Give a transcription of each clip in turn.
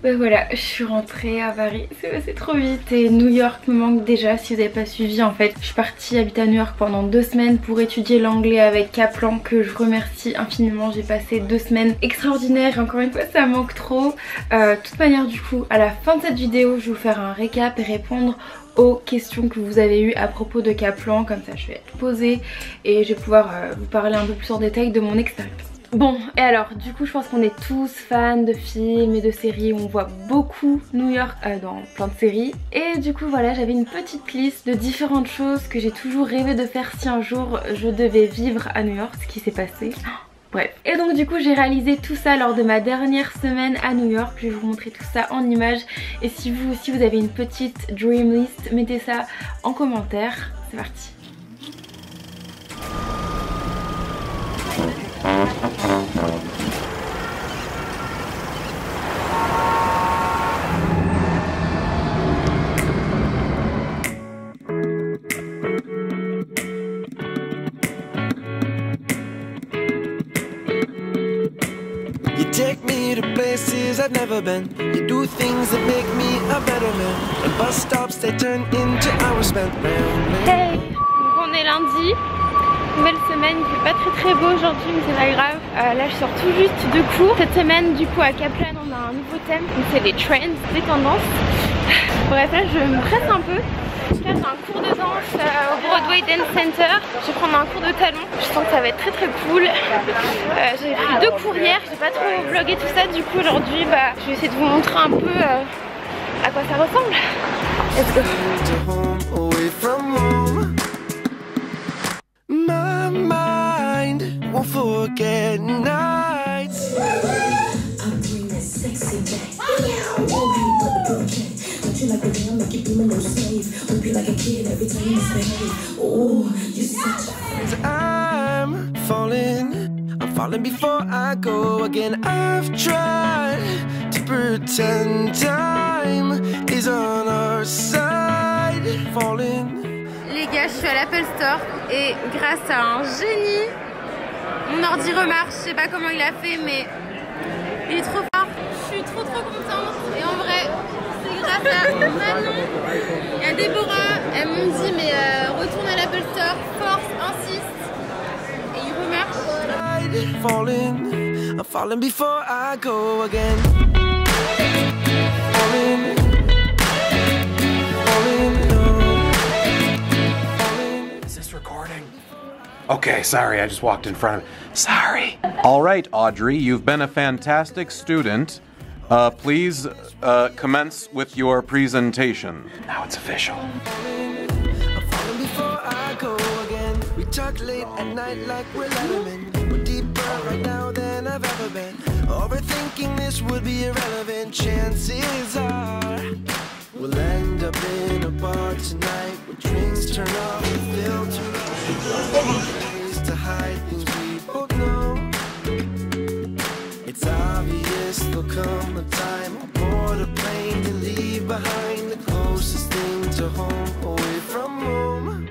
Ben voilà, je suis rentrée à Paris, c'est passé trop vite et New York me manque déjà. Si vous n'avez pas suivi, en fait je suis partie habiter à New York pendant 2 semaines pour étudier l'anglais avec Kaplan, que je remercie infiniment. J'ai passé 2 semaines extraordinaires et encore une fois ça manque trop. De toute manière, du coup à la fin de cette vidéo je vais vous faire un récap et répondre aux questions que vous avez eues à propos de Kaplan. Comme ça je vais être posée et je vais pouvoir vous parler un peu plus en détail de mon expérience. Bon, et alors du coup je pense qu'on est tous fans de films et de séries où on voit beaucoup New York dans plein de séries. Et du coup voilà, j'avais une petite liste de différentes choses que j'ai toujours rêvé de faire si un jour je devais vivre à New York, ce qui s'est passé. Bref. Et donc du coup j'ai réalisé tout ça lors de ma dernière semaine à New York. Je vais vous montrer tout ça en images. Et si vous aussi vous avez une petite dream list, mettez ça en commentaire. C'est parti. You take me to places I've never been. You do things that make me a better man. And bus stops they turn into hours spent. Hey, donc on est lundi. Nouvelle semaine, il fait pas très beau aujourd'hui mais c'est pas grave. Là je sors tout juste de cours. Cette semaine du coup à Kaplan on a un nouveau thème, donc c'est les trends, les tendances. Bref là je me presse un peu. Là j'ai un cours de danse au Broadway Dance Center. Je vais prendre un cours de talon. Je sens que ça va être très cool. J'ai pris 2 cours hier, j'ai pas trop vlogué tout ça. Du coup aujourd'hui je vais essayer de vous montrer un peu à quoi ça ressemble. Let's go. Won't forget nights. I'm doing that sexy back. Oh, you but the project. Don't you like the way I make you be my little slave? Hope you like a kid every time you misbehave. Oh, you such a... I'm falling before I go again. I've tried to pretend time is on our side. Falling. Les gars, je suis à l'Apple Store et grâce à un génie, mon ordi remarche. Je sais pas comment il a fait mais il est trop fort. Je suis trop contente et en vrai c'est grâce à Manon et à Déborah. Elles m'ont dit mais retourne à l'Apple Store, force, insiste et il remarche. I'm falling before I go again. Falling. Is this recording? Okay, sorry, I just walked in front of it. Sorry. All right, Audrey, you've been a fantastic student. Please commence with your presentation. Now it's official. I'm falling before I go again. We talk late at night like we're lettermen. We're deeper right now than I've ever been. Overthinking this would be irrelevant. Chances are we'll end up in a bar tonight with drinks turned off and filtered ways to hide things we both know. It's obvious there'll come a time I'll board a plane to leave behind the closest thing to home, away from home.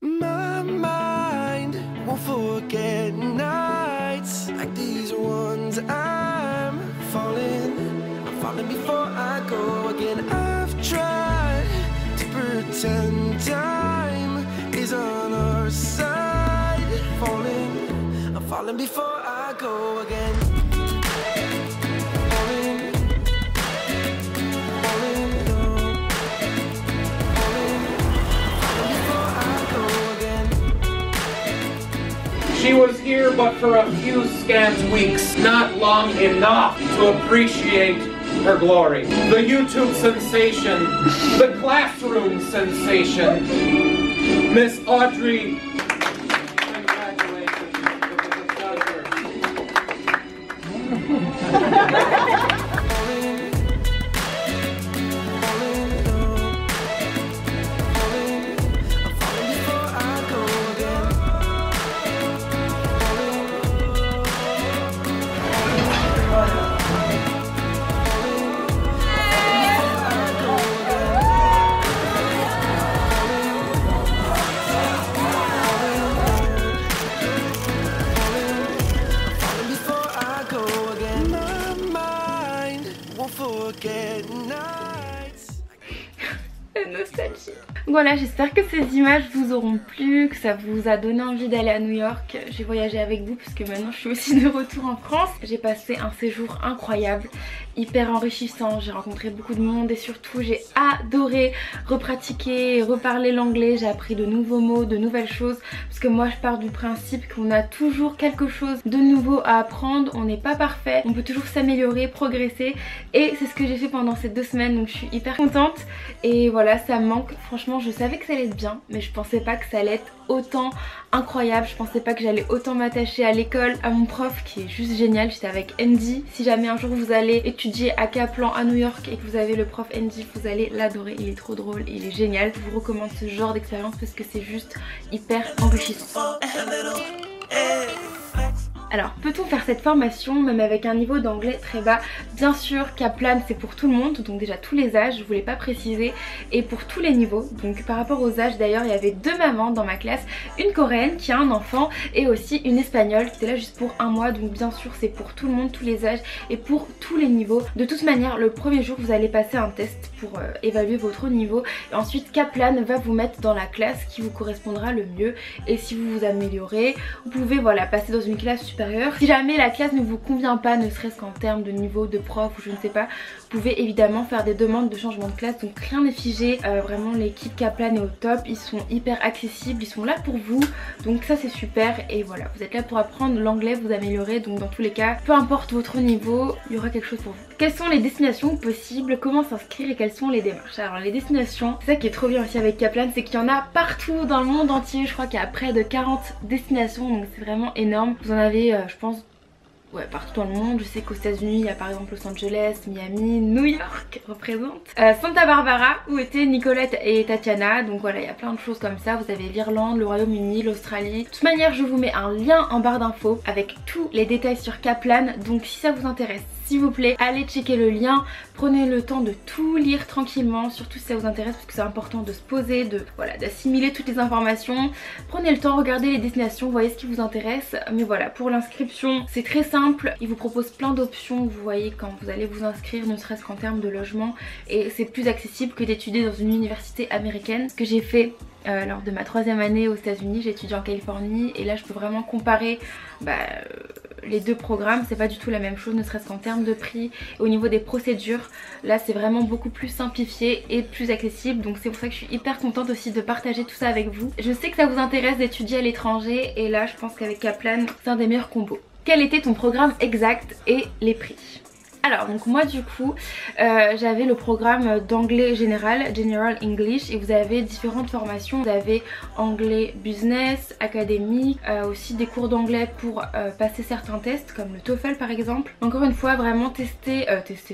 My mind won't forget nights like these ones. I'm falling before I go again. I've tried to pretend time is on our side. I'm falling before I go again. Before I go again. She was here but for a few scant weeks, not long enough to appreciate her glory. The YouTube sensation, the classroom sensation, Miss Audrey. Congratulations, it was a pleasure. nostalgie. Voilà, j'espère que ces images vous auront plu, que ça vous a donné envie d'aller à New York. J'ai voyagé avec vous puisque maintenant je suis aussi de retour en France. J'ai passé un séjour incroyable, hyper enrichissant, j'ai rencontré beaucoup de monde et surtout j'ai adoré repratiquer et reparler l'anglais. J'ai appris de nouveaux mots, de nouvelles choses parce que moi je pars du principe qu'on a toujours quelque chose de nouveau à apprendre, on n'est pas parfait, on peut toujours s'améliorer, progresser et c'est ce que j'ai fait pendant ces 2 semaines, donc je suis hyper contente et voilà, ça me manque. Franchement je savais que ça allait être bien mais je pensais pas que ça allait être autant incroyable, je pensais pas que j'allais autant m'attacher à l'école, à mon prof qui est juste génial. J'étais avec Andy. Si jamais un jour vous allez étudier à Kaplan à New York et que vous avez le prof Andy, vous allez l'adorer, il est trop drôle, il est génial. Je vous recommande ce genre d'expérience parce que c'est juste hyper enrichissant. Alors, peut-on faire cette formation même avec un niveau d'anglais très bas? Bien sûr, Kaplan c'est pour tout le monde, donc déjà tous les âges, je voulais pas préciser, et pour tous les niveaux. Donc par rapport aux âges d'ailleurs, il y avait 2 mamans dans ma classe, une coréenne qui a un enfant et aussi une espagnole qui était là juste pour 1 mois, donc bien sûr c'est pour tout le monde, tous les âges et pour tous les niveaux. De toute manière, le premier jour vous allez passer un test pour évaluer votre niveau et ensuite Kaplan va vous mettre dans la classe qui vous correspondra le mieux et si vous vous améliorez, vous pouvez voilà passer dans une classe supérieure. Si jamais la classe ne vous convient pas, ne serait-ce qu'en termes de niveau de prof ou je ne sais pas, vous pouvez évidemment faire des demandes de changement de classe, donc rien n'est figé. Vraiment l'équipe Kaplan est au top, ils sont hyper accessibles, ils sont là pour vous, donc ça c'est super et voilà, vous êtes là pour apprendre l'anglais, vous améliorer, donc dans tous les cas, peu importe votre niveau, il y aura quelque chose pour vous. Quelles sont les destinations possibles, comment s'inscrire et quelles sont les démarches? Alors les destinations, c'est ça qui est trop bien aussi avec Kaplan, c'est qu'il y en a partout dans le monde entier, je crois qu'il y a près de 40 destinations, donc c'est vraiment énorme. Vous en avez je pense partout dans le monde. Je sais qu'aux États-Unis il y a par exemple Los Angeles, Miami, New York représente, Santa Barbara où étaient Nicolette et Tatiana, donc voilà il y a plein de choses comme ça. Vous avez l'Irlande, le Royaume-Uni, l'Australie. De toute manière je vous mets un lien en barre d'infos avec tous les détails sur Kaplan, donc si ça vous intéresse, s'il vous plaît, allez checker le lien, prenez le temps de tout lire tranquillement, surtout si ça vous intéresse parce que c'est important de se poser, d'assimiler toutes les informations. Prenez le temps, regardez les destinations, voyez ce qui vous intéresse. Mais voilà, pour l'inscription, c'est très simple, il vous propose plein d'options, vous voyez quand vous allez vous inscrire, ne serait-ce qu'en termes de logement, et c'est plus accessible que d'étudier dans une université américaine, ce que j'ai fait lors de ma 3e année aux États-Unis. J'ai étudié en Californie et là je peux vraiment comparer les 2 programmes, c'est pas du tout la même chose, ne serait-ce qu'en termes de prix. Au niveau des procédures, là c'est vraiment beaucoup plus simplifié et plus accessible, donc c'est pour ça que je suis hyper contente aussi de partager tout ça avec vous. Je sais que ça vous intéresse d'étudier à l'étranger et là je pense qu'avec Kaplan c'est un des meilleurs combos. Quel était ton programme exact et les prix? Alors donc moi du coup j'avais le programme d'anglais général, General English, et vous avez différentes formations. Vous avez anglais business, académique, aussi des cours d'anglais pour passer certains tests comme le TOEFL par exemple. Encore une fois vraiment tester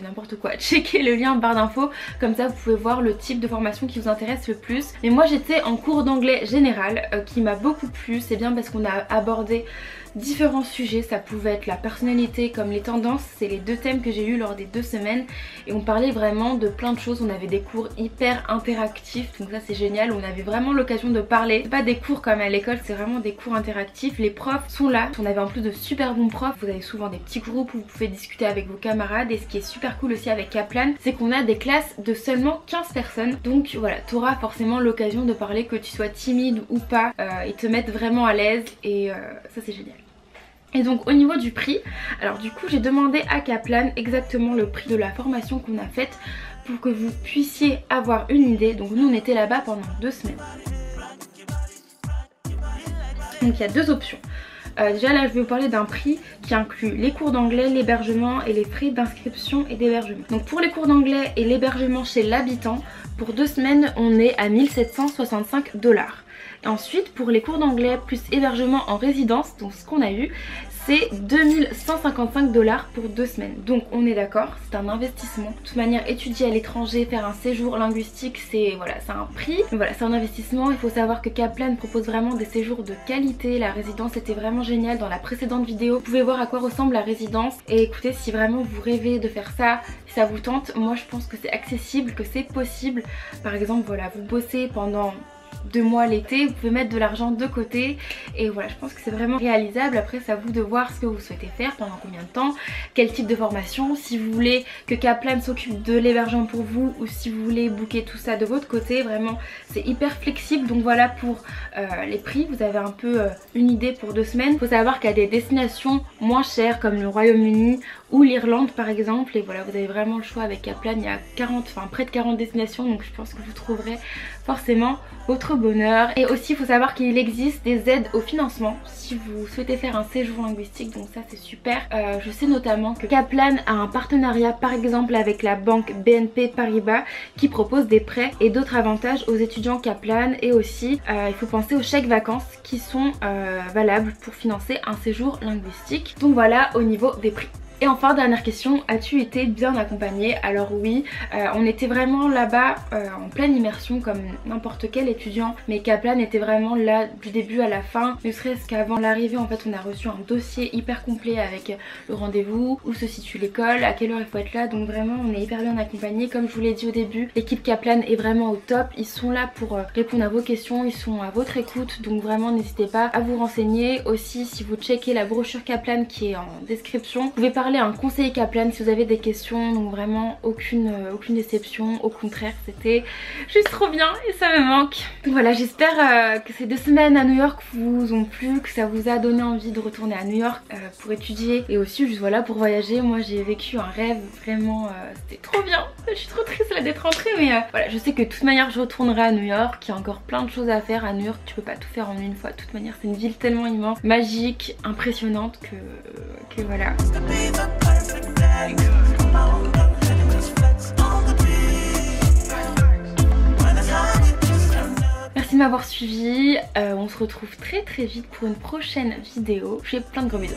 n'importe quoi, checker le lien en barre d'infos, comme ça vous pouvez voir le type de formation qui vous intéresse le plus. Mais moi j'étais en cours d'anglais général qui m'a beaucoup plu, c'est bien parce qu'on a abordé différents sujets, ça pouvait être la personnalité comme les tendances, c'est les 2 thèmes que j'ai eu lors des 2 semaines et on parlait vraiment de plein de choses. On avait des cours hyper interactifs, donc ça c'est génial, on avait vraiment l'occasion de parler. C'est pas des cours comme à l'école, c'est vraiment des cours interactifs, les profs sont là, on avait en plus de super bons profs, vous avez souvent des petits groupes où vous pouvez discuter avec vos camarades et ce qui est super cool aussi avec Kaplan, c'est qu'on a des classes de seulement 15 personnes, donc voilà, tu auras forcément l'occasion de parler que tu sois timide ou pas et te mettre vraiment à l'aise et ça c'est génial. Et donc au niveau du prix, alors du coup j'ai demandé à Kaplan exactement le prix de la formation qu'on a faite pour que vous puissiez avoir une idée. Donc nous on était là-bas pendant 2 semaines. Donc il y a 2 options. Déjà là je vais vous parler d'un prix qui inclut les cours d'anglais, l'hébergement et les frais d'inscription et d'hébergement. Donc pour les cours d'anglais et l'hébergement chez l'habitant, pour 2 semaines on est à 1765 $. Ensuite pour les cours d'anglais plus hébergement en résidence, donc ce qu'on a eu c'est 2155 $ pour 2 semaines. Donc on est d'accord, c'est un investissement. De toute manière étudier à l'étranger, faire un séjour linguistique, c'est un prix. Mais voilà, c'est un investissement. Il faut savoir que Kaplan propose vraiment des séjours de qualité. La résidence était vraiment géniale. Dans la précédente vidéo, vous pouvez voir à quoi ressemble la résidence. Et écoutez, si vraiment vous rêvez de faire ça, si ça vous tente, moi je pense que c'est accessible, que c'est possible. Par exemple voilà, vous bossez pendant 2 mois l'été, vous pouvez mettre de l'argent de côté et voilà, je pense que c'est vraiment réalisable. Après c'est à vous de voir ce que vous souhaitez faire, pendant combien de temps, quel type de formation, si vous voulez que Kaplan s'occupe de l'hébergement pour vous ou si vous voulez booker tout ça de votre côté. Vraiment c'est hyper flexible. Donc voilà pour les prix, vous avez un peu une idée pour 2 semaines. Il faut savoir qu'il y a des destinations moins chères comme le Royaume-Uni ou l'Irlande par exemple, et voilà, vous avez vraiment le choix avec Kaplan. Il y a près de 40 destinations, donc je pense que vous trouverez forcément votre bonheur. Et aussi il faut savoir qu'il existe des aides au financement si vous souhaitez faire un séjour linguistique, donc ça c'est super. Je sais notamment que Kaplan a un partenariat par exemple avec la banque BNP Paribas qui propose des prêts et d'autres avantages aux étudiants Kaplan, et aussi il faut penser aux chèques vacances qui sont valables pour financer un séjour linguistique. Donc voilà au niveau des prix. Et enfin dernière question, as-tu été bien accompagnée? Alors oui, on était vraiment là-bas en pleine immersion comme n'importe quel étudiant, mais Kaplan était vraiment là du début à la fin. Ne serait-ce qu'avant l'arrivée en fait on a reçu un dossier hyper complet avec le rendez-vous, où se situe l'école, à quelle heure il faut être là, donc vraiment on est hyper bien accompagnés. Comme je vous l'ai dit au début, l'équipe Kaplan est vraiment au top, ils sont là pour répondre à vos questions, ils sont à votre écoute, donc vraiment n'hésitez pas à vous renseigner. Aussi si vous checkez la brochure Kaplan qui est en description, vous pouvez parler à un conseiller Kaplan si vous avez des questions, donc vraiment aucune déception, au contraire c'était juste trop bien et ça me manque. Donc voilà, j'espère que ces 2 semaines à New York vous ont plu, que ça vous a donné envie de retourner à New York pour étudier et aussi juste voilà pour voyager. Moi j'ai vécu un rêve, vraiment c'était trop bien. Je suis trop triste là d'être rentrée, mais voilà, je sais que de toute manière je retournerai à New York, il y a encore plein de choses à faire à New York, tu peux pas tout faire en une fois. De toute manière c'est une ville tellement immense, magique, impressionnante que voilà. Merci de m'avoir suivi, on se retrouve très vite pour une prochaine vidéo. Je vous fais plein de gros bisous.